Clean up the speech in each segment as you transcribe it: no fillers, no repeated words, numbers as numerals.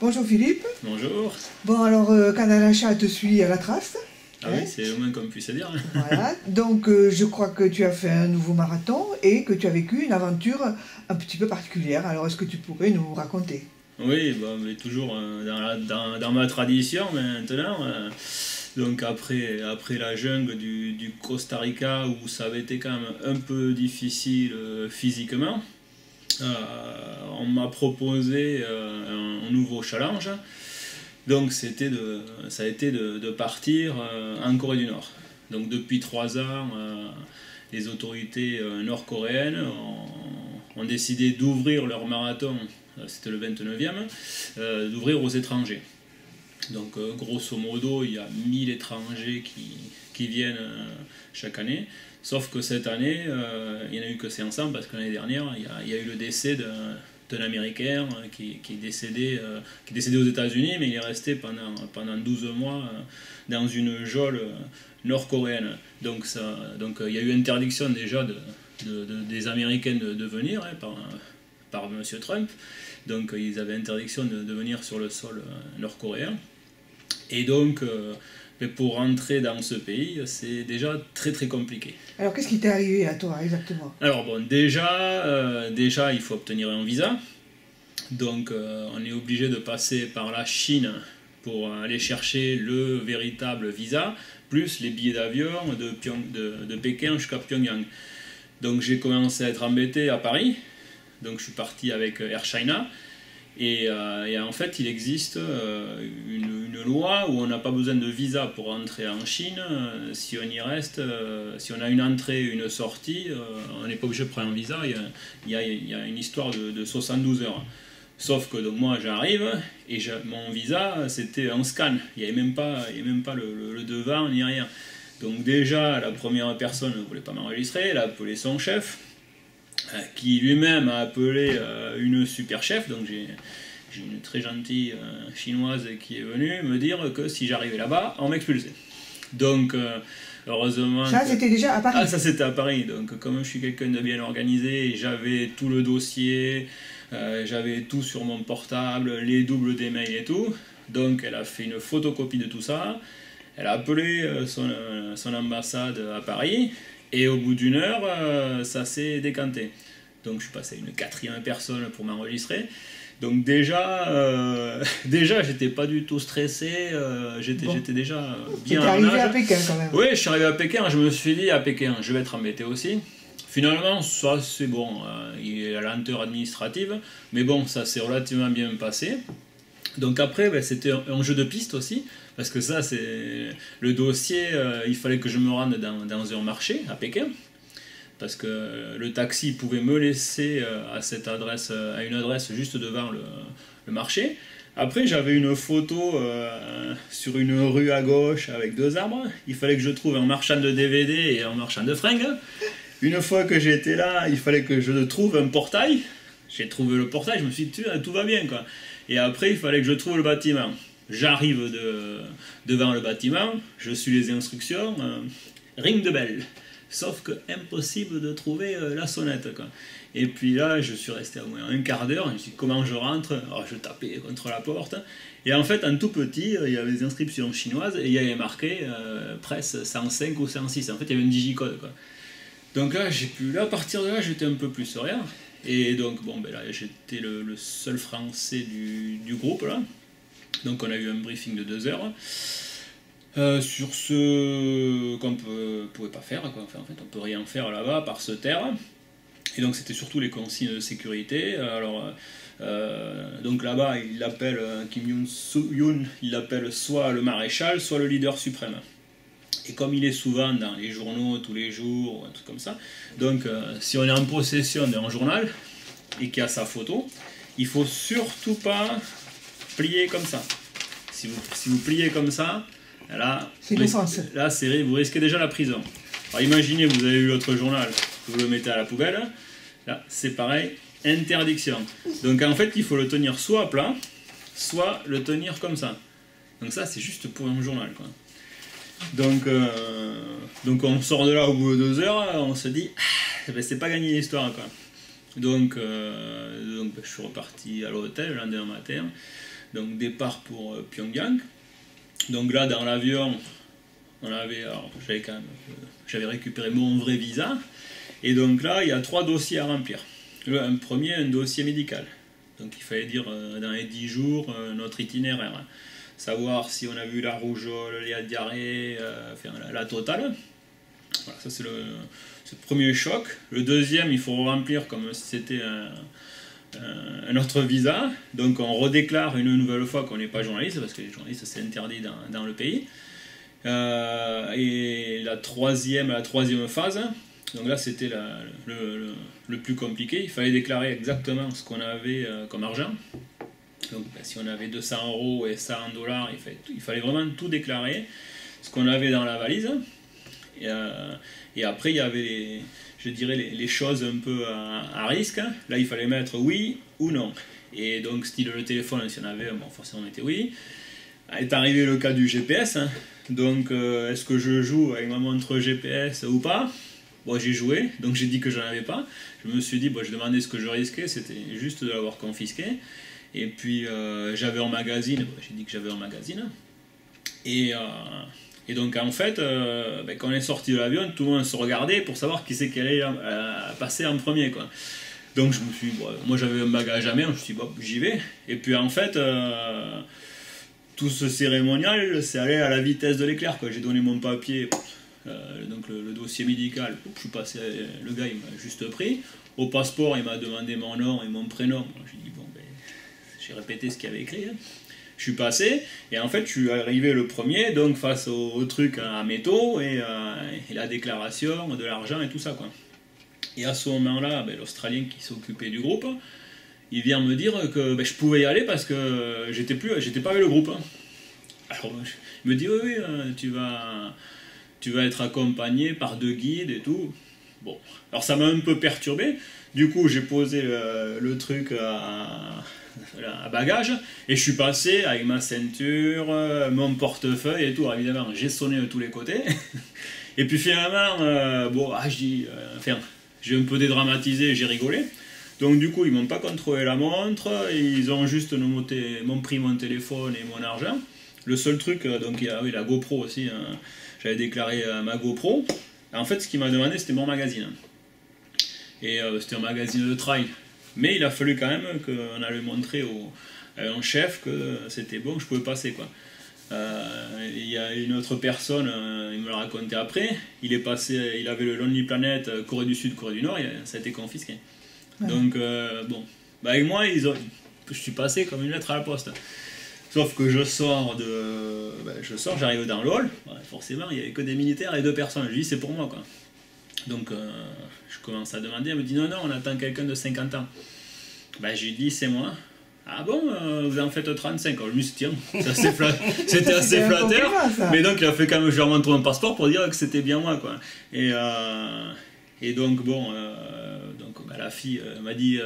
Bonjour Philippe. Bonjour. Bon alors Canal Achat te suit à la trace. Ah oui, c'est au moins qu'on puisse dire. Voilà, donc je crois que tu as fait un nouveau marathon et que tu as vécu une aventure un petit peu particulière. Alors est-ce que tu pourrais nous raconter? Oui, bah, mais toujours dans ma tradition maintenant. Donc après la jungle du Costa Rica où ça avait été quand même un peu difficile physiquement, on m'a proposé un nouveau challenge. Donc ça a été de partir en Corée du Nord. Donc depuis 3 ans, les autorités nord-coréennes ont décidé d'ouvrir leur marathon, c'était le 29e, d'ouvrir aux étrangers. Donc grosso modo, il y a 1000 étrangers qui viennent chaque année. Sauf que cette année, il n'y en a eu que 500 parce que l'année dernière, il y a eu le décès d'un Américain qui est décédé aux États-Unis, mais il est resté pendant 12 mois dans une geôle nord-coréenne. Donc il y a eu interdiction déjà des Américains de venir par M. Trump. Donc ils avaient interdiction de venir sur le sol nord-coréen. Et donc, pour rentrer dans ce pays, c'est déjà très très compliqué. Alors qu'est-ce qui t'est arrivé à toi exactement? Alors bon, déjà il faut obtenir un visa. Donc on est obligé de passer par la Chine pour aller chercher le véritable visa, plus les billets d'avion de Pékin jusqu'à Pyongyang. Donc j'ai commencé à être embêté à Paris. Donc je suis parti avec Air China. Et en fait, il existe une loi où on n'a pas besoin de visa pour entrer en Chine. Si on y reste, si on a une entrée et une sortie, on n'est pas obligé de prendre un visa. Il y a une histoire de 72 heures. Sauf que donc, moi, j'arrive et mon visa, c'était un scan. Il n'y avait même pas le devant ni rien. Donc déjà, la première personne ne voulait pas m'enregistrer. Elle a appelé son chef, qui lui-même a appelé une super chef. Donc j'ai une très gentille chinoise qui est venue me dire que si j'arrivais là-bas, on m'expulsait. Donc heureusement... Ça c'était déjà à Paris? Ah, ça c'était à Paris. Donc comme je suis quelqu'un de bien organisé, j'avais tout le dossier, j'avais tout sur mon portable, les doubles des mails et tout. Donc elle a fait une photocopie de tout ça. Elle a appelé son ambassade à Paris. Et au bout d'une heure, ça s'est décanté. Donc je suis passé à une 4e personne pour m'enregistrer. Donc déjà j'étais pas du tout stressé, j'étais déjà bien en âge. T'es arrivé à Pékin quand même? Oui, je suis arrivé à Pékin, je me suis dit à Pékin, je vais être embêté aussi. Finalement, ça c'est bon, il y a la lenteur administrative, mais bon, ça s'est relativement bien passé. Donc après, c'était un jeu de piste aussi, parce que ça, c'est le dossier, il fallait que je me rende dans un marché à Pékin, parce que le taxi pouvait me laisser à une adresse juste devant le marché. Après, j'avais une photo sur une rue à gauche avec 2 arbres. Il fallait que je trouve un marchand de DVD et un marchand de fringues. Une fois que j'étais là, il fallait que je trouve un portail. J'ai trouvé le portail, je me suis dit, tout va bien, quoi. Et après, il fallait que je trouve le bâtiment. J'arrive devant le bâtiment, je suis les instructions, ring de bell. Sauf que impossible de trouver la sonnette, quoi. Et puis là, je suis resté au moins un quart d'heure, je me suis dit, comment je rentre? Alors je tapais contre la porte. Et en fait, en tout petit, il y avait des inscriptions chinoises et il y avait marqué presse 105 ou 106. En fait, il y avait un digicode, quoi. Donc là, à partir de là, j'étais un peu plus serein. Et donc, bon, ben là, j'étais le seul Français du groupe, là. Donc, on a eu un briefing de 2 heures sur ce qu'on ne pouvait pas faire, quoi. Enfin, en fait, on ne peut rien faire là-bas par se taire. Et donc, c'était surtout les consignes de sécurité. Alors, donc là-bas, il l'appelle Kim Yoon-yoon, il l'appelle soit le maréchal, soit le leader suprême. Et comme il est souvent dans les journaux tous les jours, ou un truc comme ça, donc si on est en possession d'un journal et qu'il y a sa photo, il ne faut surtout pas plier comme ça. Si vous pliez comme ça, là, vous risquez déjà la prison. Alors imaginez, vous avez eu l'autre journal, vous le mettez à la poubelle, là c'est pareil, interdiction. Donc en fait, il faut le tenir soit à plat, soit le tenir comme ça. Donc ça, c'est juste pour un journal, quoi. Donc on sort de là au bout de 2 heures, on se dit ben, c'est pas gagné l'histoire, quoi. Donc je suis reparti à l'hôtel le lendemain matin. Donc départ pour Pyongyang. Donc là, dans l'avion, j'avais récupéré mon vrai visa. Et donc là, il y a 3 dossiers à remplir. Un premier, un dossier médical. Donc il fallait dire dans les 10 jours notre itinéraire. Savoir si on a vu la rougeole, la diarrhée, la totale. Voilà, ça c'est le premier choc. Le deuxième, il faut remplir comme si c'était un autre visa. Donc on redéclare une nouvelle fois qu'on n'est pas journaliste, parce que les journalistes c'est interdit dans le pays. Et la troisième phase, donc là c'était le plus compliqué. Il fallait déclarer exactement ce qu'on avait comme argent. Donc si on avait 200 € et ça en dollars, il fallait vraiment tout déclarer, ce qu'on avait dans la valise. Et après il y avait les choses un peu à risque. Là il fallait mettre oui ou non. Et donc style le téléphone, si on avait, bon forcément on mettait oui. Est arrivé le cas du GPS. Donc est-ce que je joue avec ma montre GPS ou pas? Bon, j'ai joué, donc j'ai dit que j'en avais pas. Je me suis dit, bon, je demandais ce que je risquais, c'était juste de l'avoir confisqué. Et puis j'avais un magazine, j'ai dit que j'avais un magazine. Et donc en fait, quand on est sorti de l'avion, tout le monde se regardait pour savoir qui c'est qui allait passer en premier, quoi. Donc je me suis dit, bon, moi j'avais un bagage à main, je me suis dit, bon, j'y vais. Et puis en fait, tout ce cérémonial, c'est allé à la vitesse de l'éclair, quoi. J'ai donné mon papier, donc le dossier médical, je suis passé, le gars il m'a juste pris. Au passeport, il m'a demandé mon nom et mon prénom. J'ai dit, bon, ben, j'ai répété ce qu'il y avait écrit. Hein. Je suis passé, et en fait, je suis arrivé le premier, donc face au truc à métaux, et la déclaration de l'argent et tout ça, quoi. Et à ce moment-là, ben, l'Australien qui s'occupait du groupe, il vient me dire que ben, je pouvais y aller parce que j'étais pas avec le groupe. Hein. Alors, il me dit, oui, tu vas être accompagné par 2 guides et tout. Bon, alors ça m'a un peu perturbé. Du coup, j'ai posé le truc à bagage et je suis passé avec ma ceinture, mon portefeuille et tout. Alors, évidemment, j'ai sonné de tous les côtés. Et puis finalement, j'ai un peu dédramatisé, j'ai rigolé. Donc du coup, ils m'ont pas contrôlé la montre, ils ont juste m'ont pris mon téléphone et mon argent. Le seul truc, donc il y a la GoPro aussi. J'avais déclaré ma GoPro. En fait, ce qu'il m'a demandé, c'était mon magazine. Et c'était un magazine de trail. Mais il a fallu quand même qu'on allait montrer à un chef que c'était bon, que je pouvais passer, quoi. Il y a une autre personne, il me l'a raconté après, il avait le Lonely Planet, Corée du Sud, Corée du Nord, et ça a été confisqué. Ouais. Donc, bon, avec moi, je suis passé comme une lettre à la poste. Sauf que je sors, j'arrive dans le hall, forcément, il n'y avait que des militaires et 2 personnes. Je dis, c'est pour moi, quoi. Donc, je commence à demander, elle me dit, non, on attend quelqu'un de 50 ans. J'ai dit, c'est moi. Ah bon, vous en faites 35. Alors, je me suis dit, tiens, c'était assez flatteur. Mais donc, il a fait quand même, je lui ai montré mon passeport pour dire que c'était bien moi, quoi. Et donc, bon, la fille m'a dit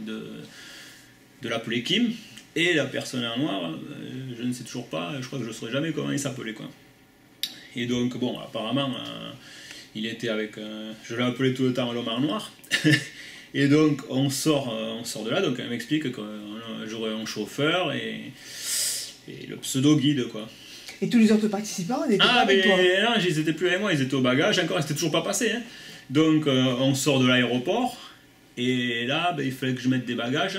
de l'appeler Kim. Et la personne en noir, je ne sais toujours pas, je crois que je ne saurais jamais comment il s'appelait, quoi. Et donc, bon, apparemment, il était avec... je l'ai appelé tout le temps l'homme en noir. Et donc, on sort de là, donc elle m'explique que j'aurais un chauffeur et le pseudo-guide, quoi. Et tous les autres participants n'étaient pas avec toi? Non, ils n'étaient plus avec moi, ils étaient au bagage, encore, ils n'étaient toujours pas passés. Hein. Donc, on sort de l'aéroport, et là, il fallait que je mette des bagages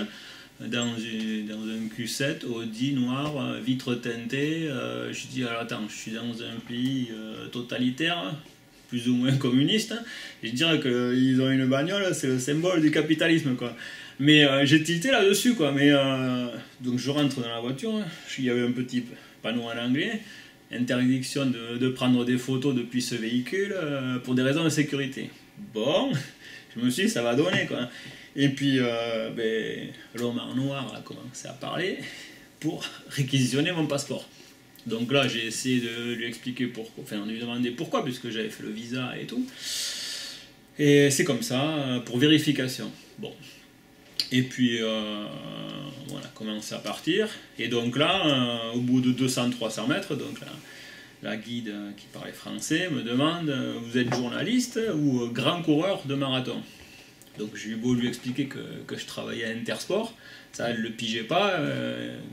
dans un Q7 Audi noir, vitre teintée. Je dis, alors attends, je suis dans un pays totalitaire, plus ou moins communiste. Je dirais qu'ils ont une bagnole, c'est le symbole du capitalisme, quoi. Mais j'ai tilté là-dessus, quoi. Mais donc je rentre dans la voiture, il y avait un petit panneau en anglais, interdiction de prendre des photos depuis ce véhicule pour des raisons de sécurité. Bon, je me suis dit, ça va donner, quoi. Et puis, l'homme en noir a commencé à parler pour réquisitionner mon passeport. Donc là, j'ai essayé de lui expliquer pourquoi, enfin, de lui demander pourquoi, puisque j'avais fait le visa et tout. Et c'est comme ça, pour vérification. Bon. Et puis, on a commencé à partir. Et donc là, au bout de 200-300 mètres, donc la guide qui parlait français me demande, vous êtes journaliste ou grand coureur de marathon? Donc j'ai eu beau lui expliquer que je travaillais à Intersport, Ça, elle ne le pigeait pas.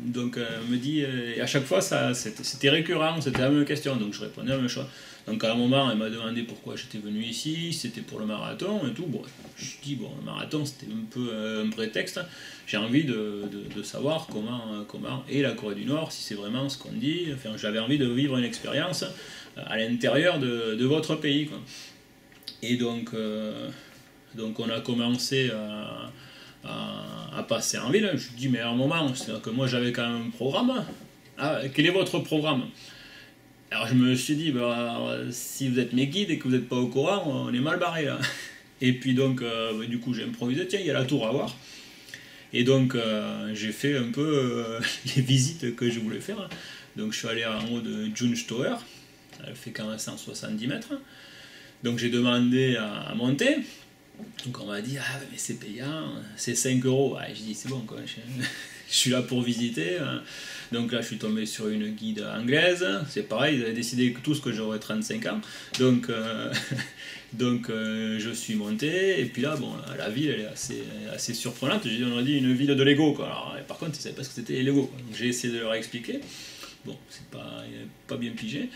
Donc, elle me dit... et à chaque fois, c'était récurrent, c'était la même question. Donc, je répondais à la même chose. Donc, à un moment, elle m'a demandé pourquoi j'étais venu ici, c'était pour le marathon et tout. Bon, je dis, bon, le marathon, c'était un peu un prétexte. J'ai envie de savoir comment est la Corée du Nord, si c'est vraiment ce qu'on dit. Enfin, j'avais envie de vivre une expérience à l'intérieur de votre pays, quoi. Et donc on a commencé à passer en ville. Je dis, mais à un moment, c'est que moi j'avais quand même un programme. Ah, quel est votre programme? Alors je me suis dit, bah, si vous êtes mes guides et que vous n'êtes pas au courant, on est mal barré là. Et puis donc, du coup, j'ai improvisé, tiens, il y a la tour à voir. Et donc, j'ai fait un peu les visites que je voulais faire. Donc, je suis allé en haut de Junj Tower. Elle fait quand même 170 mètres. Donc, j'ai demandé à monter. Donc, on m'a dit, ah, mais c'est payant, c'est 5 euros. Ah, je dis, c'est bon, quoi. Je suis là pour visiter. Donc là, je suis tombé sur une guide anglaise. C'est pareil, ils avaient décidé tous que j'aurais 35 ans. Donc, je suis monté. Et puis là, bon, la ville, elle est assez surprenante. On aurait dit une ville de Lego, quoi. Alors, par contre, ils ne savaient pas ce que c'était les Lego, quoi. Donc, j'ai essayé de leur expliquer. Bon, c'est pas bien pigé.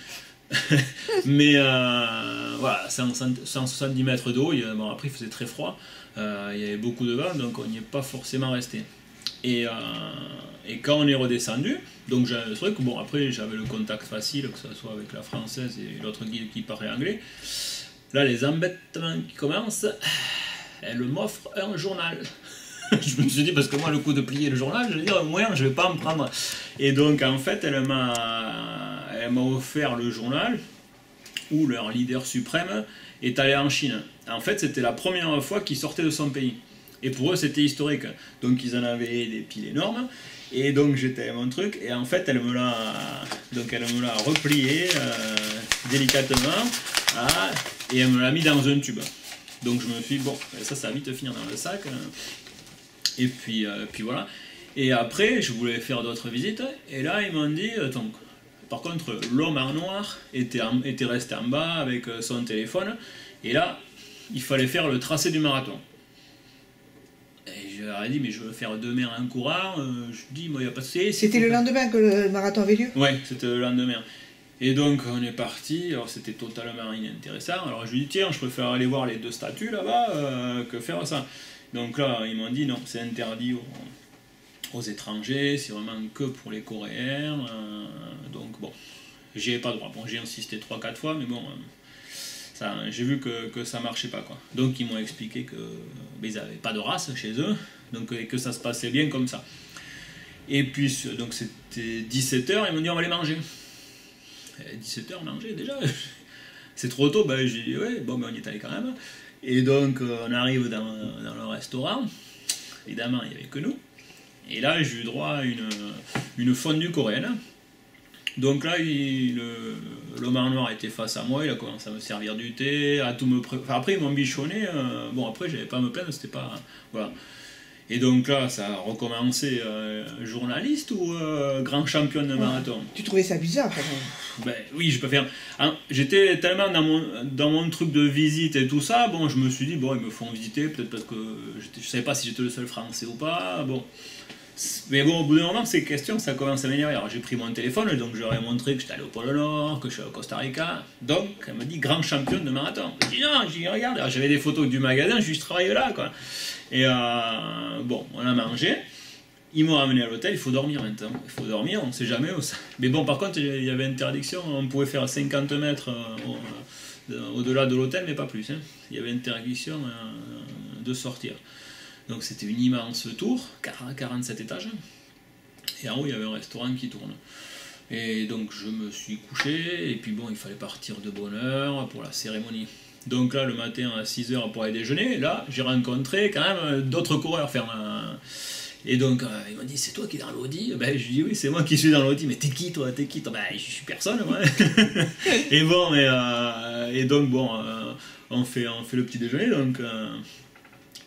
Mais voilà, 170 mètres d'eau. Bon, après, il faisait très froid. Il y avait beaucoup de vent, donc on n'y est pas forcément resté. Et quand on est redescendu, donc j'avais le truc, bon après j'avais le contact facile, que ce soit avec la française et l'autre guide qui parlait anglais. Là, les embêtements qui commencent, elle m'offre un journal. Je me suis dit, parce que moi, le coup de plier le journal, je vais dire, au moins, je vais pas en prendre. Et donc, en fait, elle m'a offert le journal où leur leader suprême est allé en Chine. En fait, c'était la première fois qu'il sortait de son pays. Et pour eux, c'était historique. Donc, ils en avaient des piles énormes. Et donc, j'étais à mon truc. Et en fait, elle me l'a replié délicatement. Et elle me l'a mis dans un tube. Donc, je me suis dit, bon, ça va vite finir dans le sac. Et puis voilà. Et après, je voulais faire d'autres visites. Et là, ils m'ont dit, donc, par contre, l'homme en noir était resté en bas avec son téléphone. Et là, il fallait faire le tracé du marathon. Et je leur ai dit, mais je veux faire demain en courant. Je dis, moi, il n'y a pas de souci. C'était le lendemain que le marathon avait lieu? Oui, c'était le lendemain. Et donc, on est parti. Alors, c'était totalement inintéressant. Alors, je lui ai dit, tiens, je préfère aller voir les 2 statues là-bas que faire ça. Donc là, ils m'ont dit, non, c'est interdit aux étrangers. C'est vraiment que pour les Coréens. Donc, bon, j'y ai pas droit. Bon, j'ai insisté 3-4 fois, mais bon... j'ai vu que ça marchait pas, quoi. Donc ils m'ont expliqué qu'ils n'avaient pas de race chez eux, donc que ça se passait bien comme ça. Et puis donc c'était 17h, ils m'ont dit on va aller manger. 17h manger déjà, c'est trop tôt. Ben j'ai dit ouais, bon, ben on y est allé quand même. Et donc on arrive dans le restaurant. Évidemment il n'y avait que nous. Et là j'ai eu droit à une fondue coréenne. Donc là, l'homme en noir était face à moi, il a commencé à me servir du thé, à tout me après ils m'ont bichonné, bon après j'avais pas à me plaindre, c'était pas... Voilà. Et donc là, ça a recommencé, journaliste ou grand champion de marathon. Tu trouvais ça bizarre quand même? Ben oui, je peux faire... J'étais tellement dans mon truc de visite et tout ça, bon je me suis dit, bon ils me font visiter, peut-être parce que je savais pas si j'étais le seul français ou pas, bon... Mais bon, au bout d'un moment, ces questions, ça commence à m'énerver. Alors j'ai pris mon téléphone, donc je leur ai montré que j'étais allé au Pôle Nord, que je suis au Costa Rica. Donc, elle me dit grand champion de marathon. Je dis non, j'y regarde. Alors, j'avais des photos du magasin, je travaille là, quoi. Et bon, on a mangé. Ils m'ont ramené à l'hôtel, il faut dormir maintenant. Il faut dormir, on ne sait jamais où ça. Mais bon, par contre, il y avait interdiction, on pouvait faire 50 mètres au-delà de l'hôtel, mais pas plus. Hein. Il y avait interdiction de sortir. Donc c'était une immense tour, 47 étages, et en haut il y avait un restaurant qui tourne. Et donc je me suis couché, et puis bon, il fallait partir de bonne heure pour la cérémonie. Donc là, le matin à 6h pour aller déjeuner, là j'ai rencontré quand même d'autres coureurs. Et donc il m'a dit, c'est toi qui es dans l'audi? Ben, je lui dis oui, c'est moi qui suis dans l'audi. Mais t'es qui toi? Ben, je suis personne, moi. Et bon, et donc bon, on fait le petit déjeuner, donc...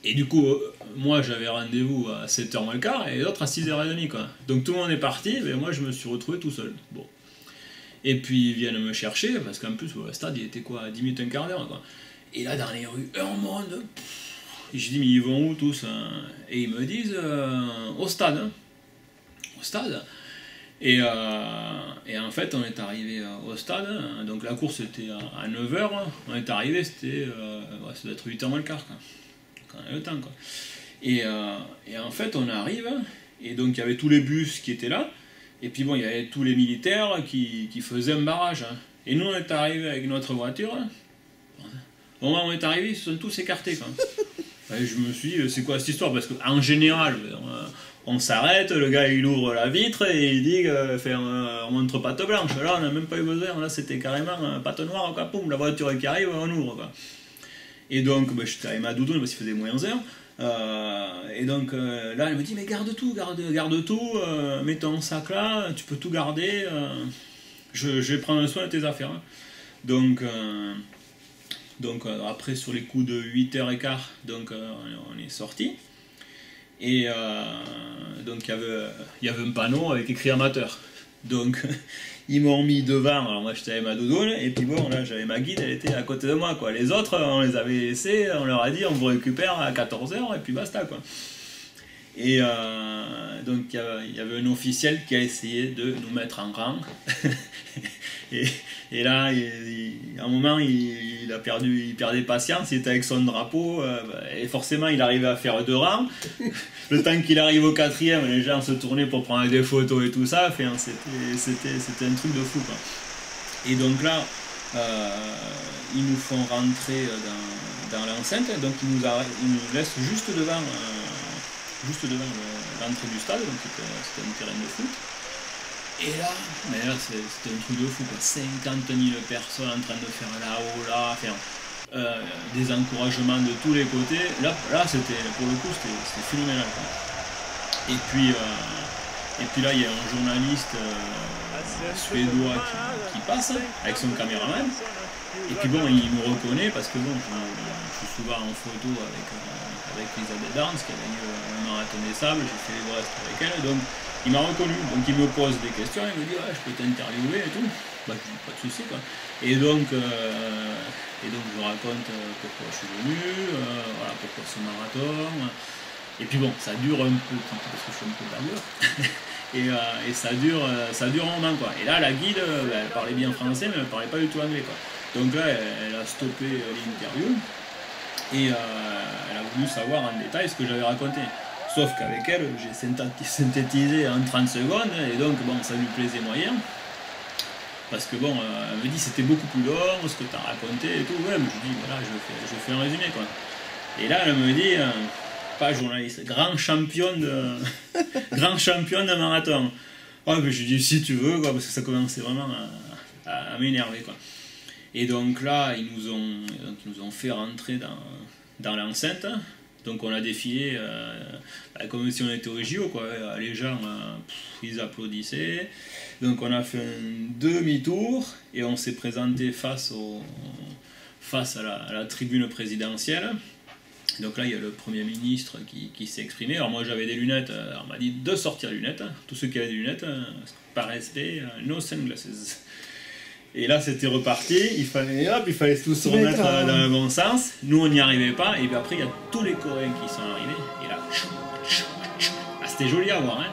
Et du coup, moi j'avais rendez-vous à 7h moins le quart et l'autre à 6h30, quoi. Donc tout le monde est parti, mais moi je me suis retrouvé tout seul. Bon. Et puis ils viennent me chercher, parce qu'en plus le stade il était quoi, à 10 minutes, un quart d'heure, quoi. Et là dans les rues, un monde, Et je dis, mais ils vont où tous? Et ils me disent, au stade. Hein. Au stade. Et en fait, on est arrivé au stade. Donc la course était à 9h. On est arrivé, c'était, ça doit être 8h moins le quart. Quoi. Donc on a le temps. Quoi. Et en fait, on arrive. Et donc il y avait tous les bus qui étaient là. Et puis bon, il y avait tous les militaires qui faisaient un barrage. Hein. Et nous, on est arrivé avec notre voiture. Au moment où on est arrivé, ils se sont tous écartés. Quoi. Et je me suis dit, c'est quoi cette histoire? Parce qu'en général, on s'arrête, le gars il ouvre la vitre et il dit on montre patte blanche. Là, on n'a même pas eu besoin. Là, c'était carrément patte noire, quoi, poum, la voiture qui arrive, on ouvre. Quoi. Et donc, j'étais avec ma doudoune parce qu'il faisait moins 1. Et donc là, elle me dit, mais garde tout, mets ton sac là, tu peux tout garder. Je vais prendre soin de tes affaires. Hein. Donc après, sur les coups de 8h15, donc, on est sorti. Et donc il y avait un panneau avec écrit amateur. Donc ils m'ont mis devant, alors moi j'étais avec ma doudoune, et puis bon, là j'avais ma guide, elle était à côté de moi. Quoi. Les autres, on les avait laissés, on leur a dit on vous récupère à 14h, et puis basta. Quoi. Et donc il y avait un officiel qui a essayé de nous mettre en rang. et là, à un moment, il perdait patience, il était avec son drapeau, et forcément il arrivait à faire 2 rangs. Le temps qu'il arrive au 4e, les gens se tournaient pour prendre des photos et tout ça, enfin, c'était un truc de fou. Quoi. Et donc là, ils nous font rentrer dans l'enceinte, donc ils nous laissent juste devant l'entrée du stade, donc c'était un terrain de foot. Et là, c'était un truc de fou, quoi. 50 000 personnes en train de faire là-haut, là, faire des encouragements de tous les côtés. Là c'était, pour le coup, c'était phénoménal. Quoi. Et puis là, il y a un journaliste suédois qui passe avec son caméraman. Et puis bon, il me reconnaît parce que bon, je suis souvent en photo avec Elisabeth Darnes, qui a gagné le marathon des sables, j'ai fait les Brest avec elle, donc il m'a reconnu, donc il me pose des questions, il me dit ouais, je peux t'interviewer et tout, bah je dis pas de soucis quoi. Et donc je raconte pourquoi je suis venu, voilà, pourquoi ce marathon, et puis bon, ça dure un peu, parce que je suis un peu bagueur, et ça dure un moment quoi. Et là la guide, elle parlait bien français, mais elle parlait pas du tout anglais quoi. Donc là, elle a stoppé l'interview et elle a voulu savoir en détail ce que j'avais raconté. Sauf qu'avec elle, j'ai synthétisé en 30 secondes et donc bon, ça lui plaisait moyen. Parce que bon, elle me dit c'était beaucoup plus long, ce que tu as raconté et tout. Ouais, mais je dis voilà, je fais un résumé quoi. Et là, elle me dit, pas journaliste, grand champion de marathon. Ouais, mais je dis si tu veux, quoi, parce que ça commençait vraiment à m'énerver quoi. Et donc là, ils nous ont fait rentrer dans l'enceinte. Donc on a défilé comme si on était au JO, quoi. Les gens, ils applaudissaient. Donc on a fait un demi-tour et on s'est présenté face à la tribune présidentielle. Donc là, il y a le Premier ministre qui s'est exprimé. Alors moi, j'avais des lunettes. On m'a dit de sortir les lunettes. Tous ceux qui avaient des lunettes, par respect, no sunglasses. Et là, c'était reparti, il fallait tous se remettre dans le bon sens. Nous, on n'y arrivait pas. Et puis après, il y a tous les Coréens qui sont arrivés. Et là, c'était joli à voir. Hein.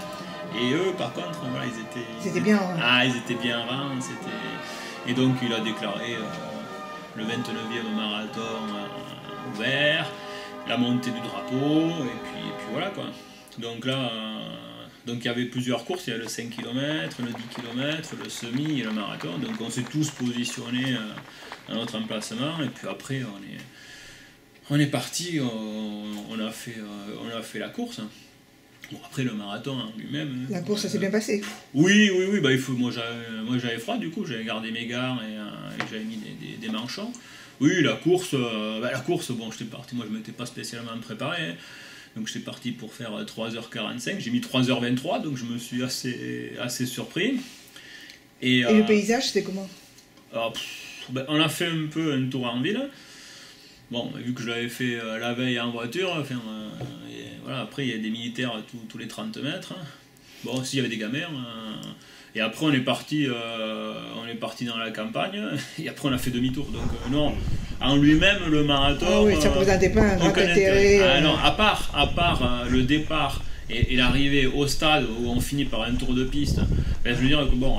Et eux, par contre, voilà, ils étaient bien. Ouais. Ils étaient bien avant. Et donc, il a déclaré le 29e marathon ouvert, la montée du drapeau, et puis voilà quoi. Donc là. Donc il y avait plusieurs courses, il y avait le 5 km, le 10 km, le semi et le marathon. Donc on s'est tous positionnés à notre emplacement et puis après on est parti, on a fait la course. Bon après le marathon en lui-même. La course ça s'est bien passé. Oui, bah, moi j'avais froid du coup, j'avais gardé mes gants et j'avais mis des manchons. Oui la course, bon j'étais parti, moi je m'étais pas spécialement préparé. Hein. Donc j'étais parti pour faire 3h45, j'ai mis 3h23, donc je me suis assez surpris. Et le paysage, c'était comment? Alors, on a fait un peu un tour en ville. Bon, vu que je l'avais fait la veille en voiture, voilà, après il y a des militaires tous les 30 mètres. Bon, aussi il y avait des gamins. Et après on est parti dans la campagne, et après on a fait demi-tour. Donc non, en lui-même, le marathon... Ah oui, ça ne présentait pas un grand aucun intérêt. Ah non, à part le départ et l'arrivée au stade où on finit par un tour de piste, ben, je veux dire que bon...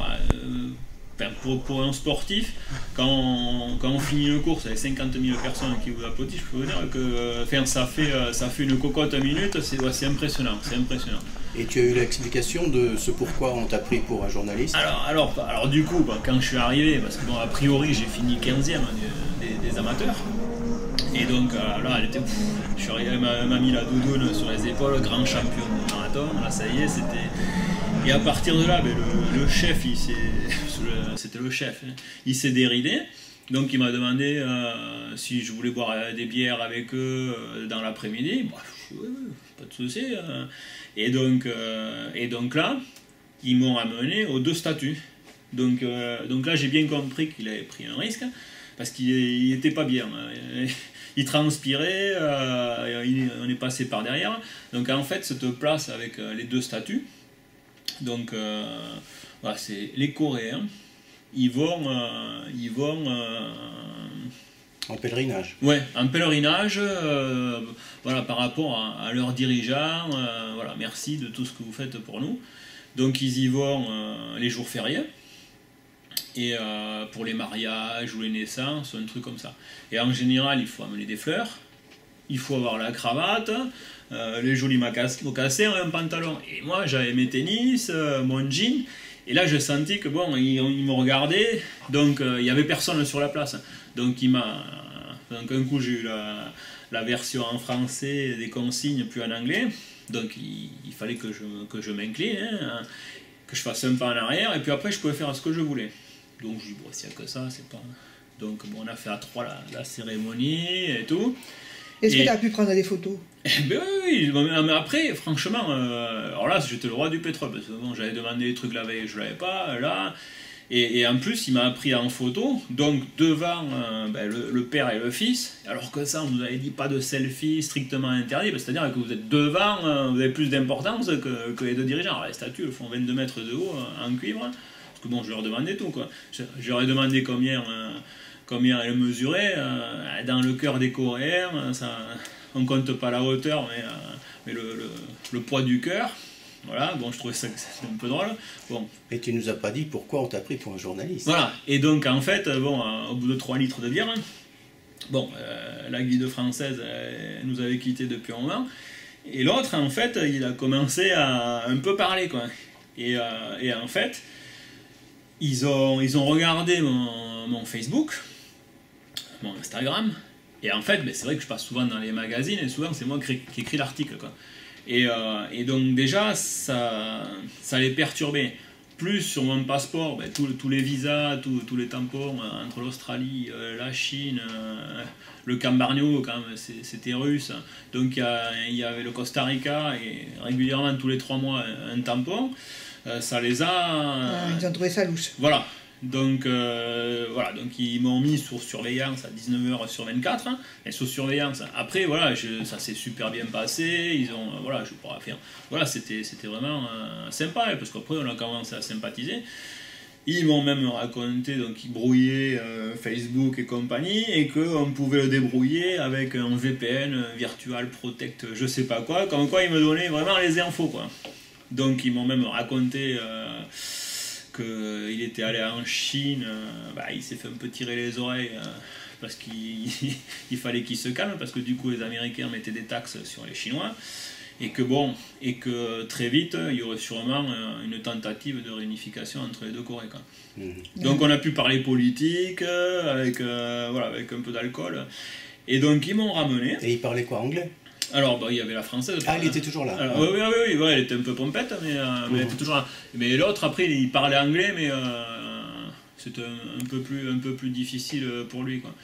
pour un sportif, quand on finit une course avec 50 000 personnes qui vous applaudissent, je peux vous dire que ça fait une cocotte à minute, c'est impressionnant, c'est impressionnant. Et tu as eu l'explication de ce pourquoi on t'a pris pour un journaliste? Alors du coup, quand je suis arrivé, parce que bon, a priori j'ai fini 15e des amateurs, et donc là, je suis arrivé, elle m'a mis la doudoune sur les épaules, grand champion de marathon, là ça y est, c'était... Et à partir de là, ben, le chef, c'était le chef, hein, il s'est déridé. Donc il m'a demandé si je voulais boire des bières avec eux dans l'après-midi. Bah, oui, pas de souci. Et donc là, ils m'ont ramené aux 2 statuts. Donc là, j'ai bien compris qu'il avait pris un risque, parce qu'il n'était pas bien. Il transpirait, on est passé par derrière. Donc en fait, cette place avec les 2 statuts, donc voilà, c'est les Coréens, ils vont en pèlerinage. Ouais, en pèlerinage, voilà, par rapport à leurs dirigeants, voilà, merci de tout ce que vous faites pour nous. Donc ils y vont les jours fériés, et pour les mariages ou les naissances, un truc comme ça. Et en général, il faut amener des fleurs, il faut avoir la cravate, les jolis mocassins et un pantalon. Et moi, j'avais mes tennis, mon jean, et là, je sentis que bon, ils me regardaient, donc il n'y avait personne sur la place. Donc un coup, j'ai eu la version en français des consignes, puis en anglais. Donc il fallait que je m'incline, hein, que je fasse un pas en arrière, et puis après, je pouvais faire ce que je voulais. Donc je dis, bon, s'il n'y a que ça, c'est pas... Donc bon, on a fait à 3 la cérémonie et tout. Est-ce que tu as pu prendre des photos? Ben oui, mais après, franchement, alors là, j'étais le roi du pétrole, parce que bon, j'avais demandé des trucs la veille, je ne l'avais pas, là. Et en plus, il m'a pris en photo, donc devant le père et le fils, alors que ça, on nous avait dit pas de selfie strictement interdit, c'est-à-dire que vous êtes devant, vous avez plus d'importance que les 2 dirigeants. Alors les statues, elles font 22 mètres de haut en cuivre, parce que bon, je leur demandais tout, quoi. Je leur ai demandé combien elle mesurait, dans le cœur des Coréens, ça, on compte pas la hauteur, mais le poids du cœur. Voilà, bon, je trouvais ça un peu drôle. Bon. Et tu nous as pas dit pourquoi on t'a pris pour un journaliste. Voilà, et donc en fait, bon, au bout de 3 litres de bière, bon, la guide française nous avait quittés depuis un moment, et l'autre, en fait, il a commencé à un peu parler, quoi. Et en fait, ils ont regardé mon Facebook, mon Instagram, et en fait, ben, c'est vrai que je passe souvent dans les magazines, et souvent c'est moi qui écris l'article, quoi. Et donc déjà, ça les perturbait. Plus sur mon passeport, ben, tous les visas, tous les tampons entre l'Australie, la Chine, le Cambarnio, quand même, c'était russe. Donc il y avait le Costa Rica, et régulièrement, tous les 3 mois, un tampon. Ça les a... Ils ont trouvé ça louche. Voilà. Donc, voilà, donc ils m'ont mis sous surveillance à 19h sur 24, hein, et sous surveillance. Après, voilà, ça s'est super bien passé, ils ont, voilà, je pourrais faire, voilà, c'était vraiment sympa, hein, parce qu'après on a commencé à sympathiser. Ils m'ont même raconté, donc ils brouillaient Facebook et compagnie, et qu'on pouvait le débrouiller avec un VPN, Virtual Protect, je sais pas quoi, comme quoi ils me donnaient vraiment les infos, quoi. Donc ils m'ont même raconté... qu'il était allé en Chine, il s'est fait un peu tirer les oreilles parce qu'il fallait qu'il se calme, parce que du coup les Américains mettaient des taxes sur les Chinois, et que très vite il y aurait sûrement une tentative de réunification entre les 2 Corées, quoi. Donc on a pu parler politique avec un peu d'alcool, et donc ils m'ont ramené. Et ils parlaient quoi, anglais? Alors, il y avait la française. Ah, elle était toujours là. Alors, oui, elle était un peu pompette, mais elle était toujours là. Mais l'autre, après, il parlait anglais, mais c'était un peu plus difficile pour lui, quoi.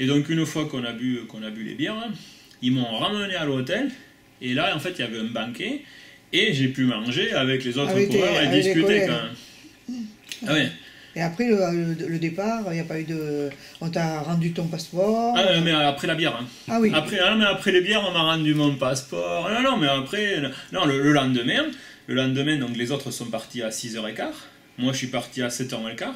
Et donc, une fois qu'on a bu les bières, hein, ils m'ont ramené à l'hôtel, et là, en fait, il y avait un banquet, et j'ai pu manger avec les autres coureurs et discuter, quand même. Ah oui. Et après le départ, il n'y a pas eu de... On t'a rendu ton passeport? Ah, mais après la bière. Hein. Ah oui. Après les bières, on m'a rendu mon passeport. Non, mais après... Non, le lendemain, donc les autres sont partis à 6h15. Moi, je suis parti à 7h15.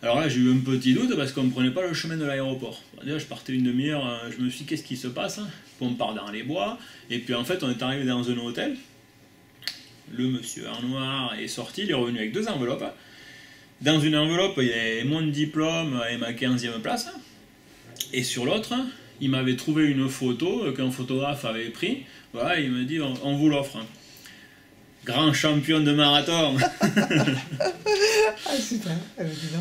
Alors là, j'ai eu un petit doute parce qu'on ne prenait pas le chemin de l'aéroport. Déjà, je partais une demi-heure, je me suis dit, qu'est-ce qui se passe? On part dans les bois, et puis en fait, on est arrivé dans un hôtel. Le monsieur en noir est sorti, il est revenu avec 2 enveloppes. Dans une enveloppe, il y avait mon diplôme et ma 15e place. Et sur l'autre, il m'avait trouvé une photo qu'un photographe avait pris. Voilà, il me dit, on vous l'offre. Grand champion de marathon. Ah, super. Dis donc.